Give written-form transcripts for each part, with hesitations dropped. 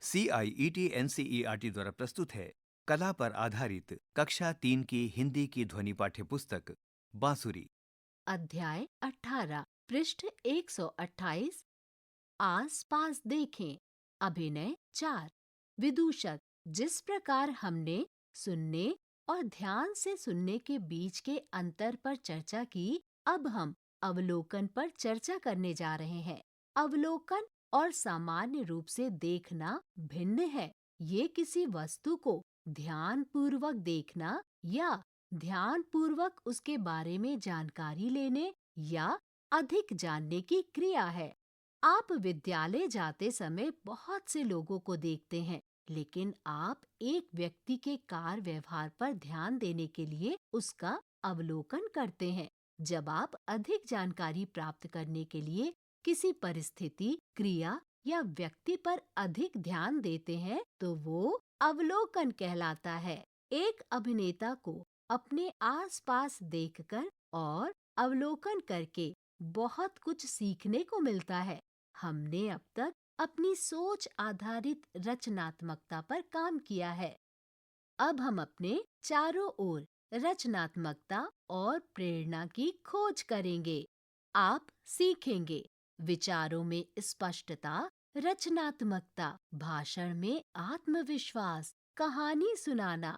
CIET NCERT द्वारा प्रस्तुत है कला पर आधारित कक्षा 3 की हिंदी की ध्वनि पाठ्य पुस्तक बांसुरी। अध्याय 18 पृष्ठ 128। आस पास देखें। अभिनय 4। विदूषक। जिस प्रकार हमने सुनने और ध्यान से सुनने के बीच के अंतर पर चर्चा की, अब हम अवलोकन पर चर्चा करने जा रहे हैं। अवलोकन और सामान्य रूप से देखना भिन्न है। ये किसी वस्तु को ध्यान पूर्वक देखना या ध्यान पूर्वक उसके बारे में जानकारी लेने या अधिक जानने की क्रिया है। आप विद्यालय जाते समय बहुत से लोगों को देखते हैं, लेकिन आप एक व्यक्ति के कार्य व्यवहार पर ध्यान देने के लिए उसका अवलोकन करते हैं। जब आप अधिक जानकारी प्राप्त करने के लिए किसी परिस्थिति, क्रिया या व्यक्ति पर अधिक ध्यान देते हैं, तो वो अवलोकन कहलाता है। एक अभिनेता को अपने आसपास देखकर और अवलोकन करके बहुत कुछ सीखने को मिलता है। हमने अब तक अपनी सोच आधारित रचनात्मकता पर काम किया है। अब हम अपने चारों ओर रचनात्मकता और प्रेरणा की खोज करेंगे। आप सीखेंगे विचारों में स्पष्टता, रचनात्मकता, भाषण में आत्मविश्वास, कहानी सुनाना,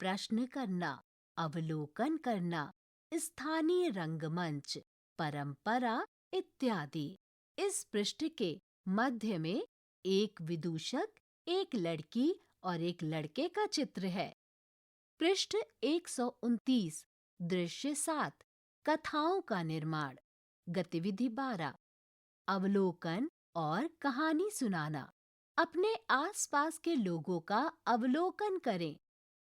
प्रश्न करना, अवलोकन करना, स्थानीय रंगमंच, परंपरा इत्यादि। इस पृष्ठ के मध्य में एक विदूषक, एक लड़की और एक लड़के का चित्र है। पृष्ठ 129। दृश्य 7। कथाओं का निर्माण। गतिविधि 12। अवलोकन और कहानी सुनाना। अपने आसपास के लोगों का अवलोकन करें।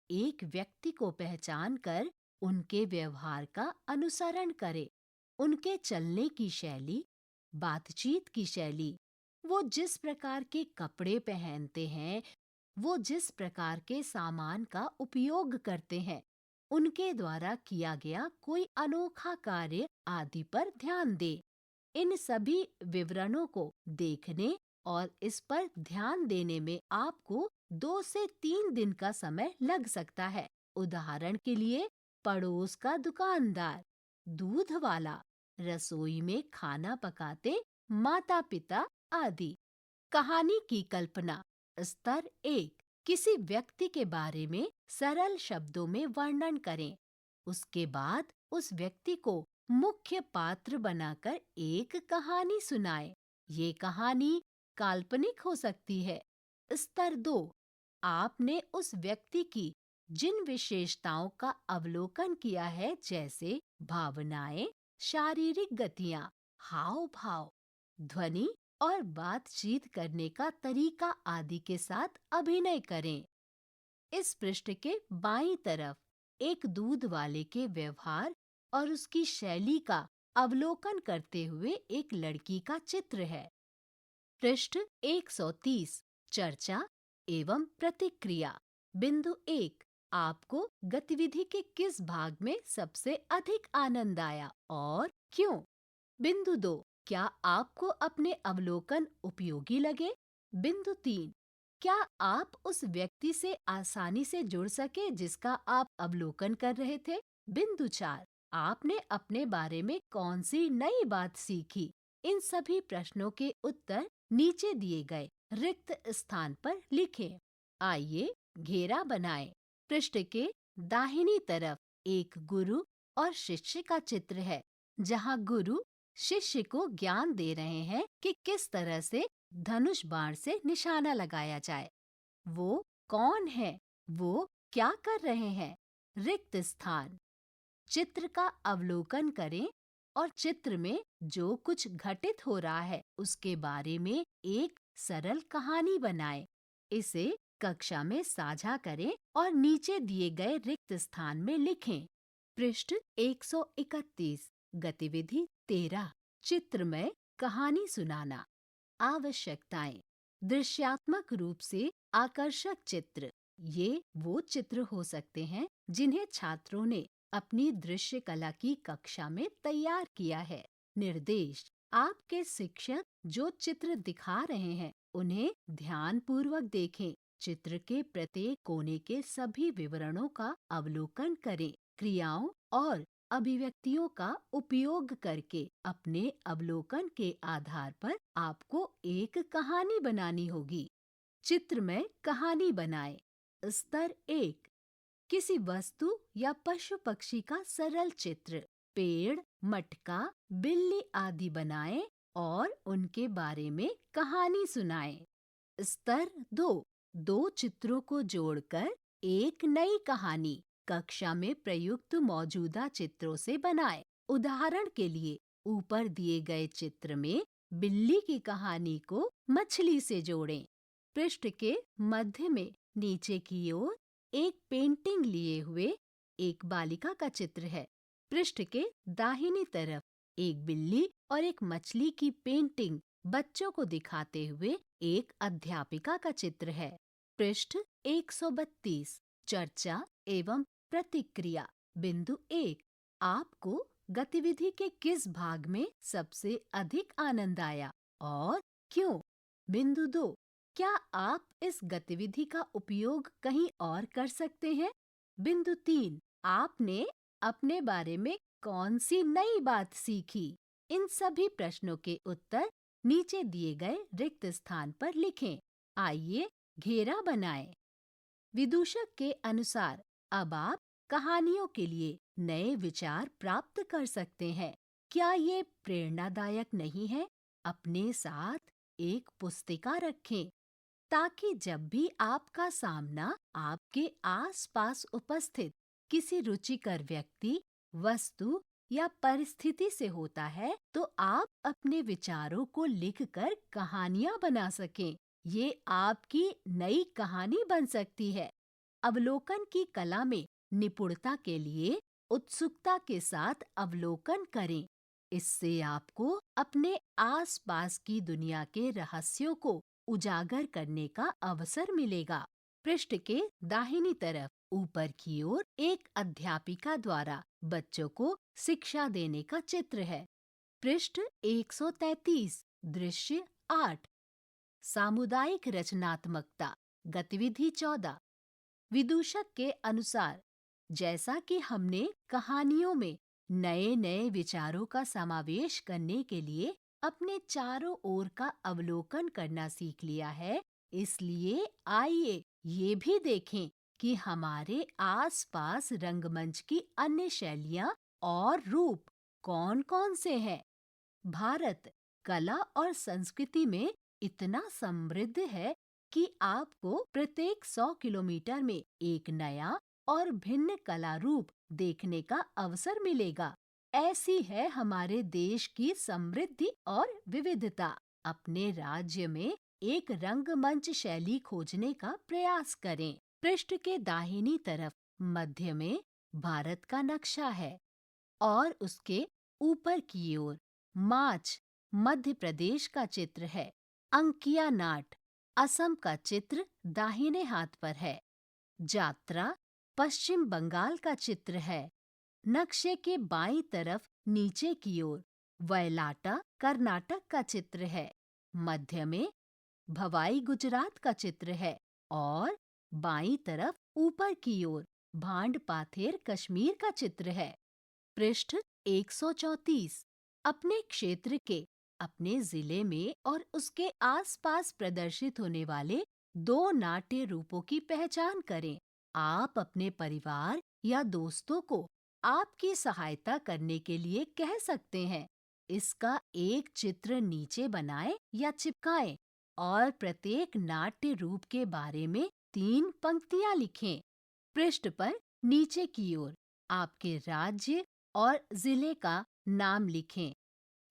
एक व्यक्ति को पहचान कर उनके व्यवहार का अनुसरण करें। उनके चलने की शैली, बातचीत की शैली, वो जिस प्रकार के कपड़े पहनते हैं, वो जिस प्रकार के सामान का उपयोग करते हैं, उनके द्वारा किया गया कोई अनोखा कार्य आदि पर ध्यान दे। इन सभी विवरणों को देखने और इस पर ध्यान देने में आपको 2 से 3 दिन का समय लग सकता है। उदाहरण के लिए, पड़ोस का दुकानदार, दूध वाला, रसोई में खाना पकाते माता पिता आदि। कहानी की कल्पना। स्तर 1। किसी व्यक्ति के बारे में सरल शब्दों में वर्णन करें। उसके बाद उस व्यक्ति को मुख्य पात्र बनाकर एक कहानी सुनाएं। ये कहानी काल्पनिक हो सकती है। स्तर 2। आपने उस व्यक्ति की जिन विशेषताओं का अवलोकन किया है, जैसे भावनाएं, शारीरिक गतियां, हाव भाव, ध्वनि और बातचीत करने का तरीका आदि के साथ अभिनय करें। इस पृष्ठ के बाईं तरफ एक दूध वाले के व्यवहार और उसकी शैली का अवलोकन करते हुए एक लड़की का चित्र है। पृष्ठ 130। चर्चा एवं प्रतिक्रिया। बिंदु 1। आपको गतिविधि के किस भाग में सबसे अधिक आनंद आया और क्यों? बिंदु 2। क्या आपको अपने अवलोकन उपयोगी लगे? बिंदु 3। क्या आप उस व्यक्ति से आसानी से जुड़ सके जिसका आप अवलोकन कर रहे थे? बिंदु 4। आपने अपने बारे में कौन सी नई बात सीखी? इन सभी प्रश्नों के उत्तर नीचे दिए गए रिक्त स्थान पर लिखें। आइए घेरा बनाएं। पृष्ठ के दाहिनी तरफ एक गुरु और शिष्य का चित्र है, जहां गुरु शिष्य को ज्ञान दे रहे हैं कि किस तरह से धनुष बाण से निशाना लगाया जाए। वो कौन है? वो क्या कर रहे हैं? रिक्त स्थान। चित्र का अवलोकन करें और चित्र में जो कुछ घटित हो रहा है उसके बारे में एक सरल कहानी बनाएं। इसे कक्षा में साझा करें और नीचे दिए गए रिक्त स्थान में लिखें। पृष्ठ 131। गतिविधि 13। चित्रमय कहानी सुनाना। आवश्यकताएं। दृश्यात्मक रूप से आकर्षक चित्र। ये वो चित्र हो सकते हैं जिन्हें छात्रों ने अपनी दृश्य कला की कक्षा में तैयार किया है। निर्देश। आपके शिक्षक जो चित्र दिखा रहे हैं उन्हें ध्यानपूर्वक देखें। चित्र के प्रत्येक कोने के सभी विवरणों का अवलोकन करें। क्रियाओं और अभिव्यक्तियों का उपयोग करके अपने अवलोकन के आधार पर आपको एक कहानी बनानी होगी। चित्र में कहानी बनाएं। स्तर 1, किसी वस्तु या पशु पक्षी का सरल चित्र, पेड़, मटका, बिल्ली आदि बनाएं और उनके बारे में कहानी सुनाएं। स्तर 2, दो चित्रों को जोड़कर एक नई कहानी कक्षा में प्रयुक्त मौजूदा चित्रों से बनाएं। उदाहरण के लिए ऊपर दिए गए चित्र में बिल्ली की कहानी को मछली से जोड़ें। पृष्ठ के मध्य में नीचे की ओर एक पेंटिंग लिए हुए एक बालिका का चित्र है। पृष्ठ के दाहिनी तरफ एक बिल्ली और एक मछली की पेंटिंग बच्चों को दिखाते हुए एक अध्यापिका का चित्र है। पृष्ठ 132, चर्चा एवं प्रतिक्रिया। बिंदु 1, आपको गतिविधि के किस भाग में सबसे अधिक आनंद आया और क्यों? बिंदु 2, क्या आप इस गतिविधि का उपयोग कहीं और कर सकते हैं? बिंदु 3, आपने अपने बारे में कौन सी नई बात सीखी? इन सभी प्रश्नों के उत्तर नीचे दिए गए रिक्त स्थान पर लिखें। आइए घेरा बनाएं। विदूषक के अनुसार अब आप कहानियों के लिए नए विचार प्राप्त कर सकते हैं। क्या ये प्रेरणादायक नहीं है? अपने साथ एक पुस्तिका रखें ताकि जब भी आपका सामना आपके आसपास उपस्थित किसी रुचिकर व्यक्ति, वस्तु या परिस्थिति से होता है तो आप अपने विचारों को लिखकर कहानियां बना सकें। ये आपकी नई कहानी बन सकती है। अवलोकन की कला में निपुणता के लिए उत्सुकता के साथ अवलोकन करें। इससे आपको अपने आसपास की दुनिया के रहस्यों को उजागर करने का अवसर मिलेगा। पृष्ठ के दाहिनी तरफ ऊपर की ओर एक अध्यापिका द्वारा बच्चों को शिक्षा देने का चित्र है। पृष्ठ 133, दृश्य 8, सामुदायिक रचनात्मकता। गतिविधि 14। विदूषक के अनुसार जैसा कि हमने कहानियों में नए नए विचारों का समावेश करने के लिए अपने चारों ओर का अवलोकन करना सीख लिया है, इसलिए आइए ये भी देखें कि हमारे आसपास रंगमंच की अन्य शैलियाँ और रूप कौन-कौन से हैं। भारत कला और संस्कृति में इतना समृद्ध है कि आपको प्रत्येक 100 किलोमीटर में एक नया और भिन्न कला रूप देखने का अवसर मिलेगा। ऐसी है हमारे देश की समृद्धि और विविधता। अपने राज्य में एक रंगमंच शैली खोजने का प्रयास करें। पृष्ठ के दाहिनी तरफ मध्य में भारत का नक्शा है और उसके ऊपर की ओर माच मध्य प्रदेश का चित्र है। अंकिया नाट असम का चित्र दाहिने हाथ पर है। जात्रा पश्चिम बंगाल का चित्र है। नक्शे के बाईं तरफ नीचे की ओर वयलाटा कर्नाटक का चित्र है। मध्य में भवाई गुजरात का चित्र है और बाईं तरफ ऊपर की ओर भांड पाथेर कश्मीर का चित्र है। पृष्ठ 134, अपने क्षेत्र के, अपने जिले में और उसके आसपास प्रदर्शित होने वाले 2 नाट्य रूपों की पहचान करें। आप अपने परिवार या दोस्तों को आपकी सहायता करने के लिए कह सकते हैं। इसका एक चित्र नीचे बनाएं या चिपकाएं और प्रत्येक नाट्य रूप के बारे में 3 पंक्तियां लिखें। पृष्ठ पर नीचे की ओर आपके राज्य और जिले का नाम लिखें।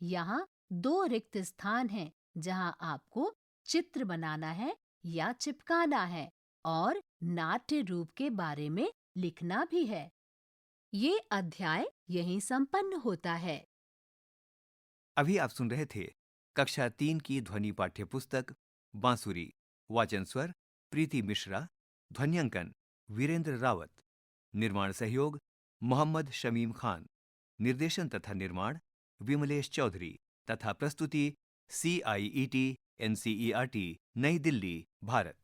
यहाँ 2 रिक्त स्थान हैं जहाँ आपको चित्र बनाना है या चिपकाना है और नाट्य रूप के बारे में लिखना भी है। ये अध्याय यहीं संपन्न होता है। अभी आप सुन रहे थे कक्षा 3 की ध्वनि पाठ्य पुस्तक बांसुरी। वाचन स्वर प्रीति मिश्रा, ध्वन्यांकन वीरेंद्र रावत, निर्माण सहयोग मोहम्मद शमीम खान, निर्देशन तथा निर्माण विमलेश चौधरी तथा प्रस्तुति CIET NCERT, नई दिल्ली, भारत।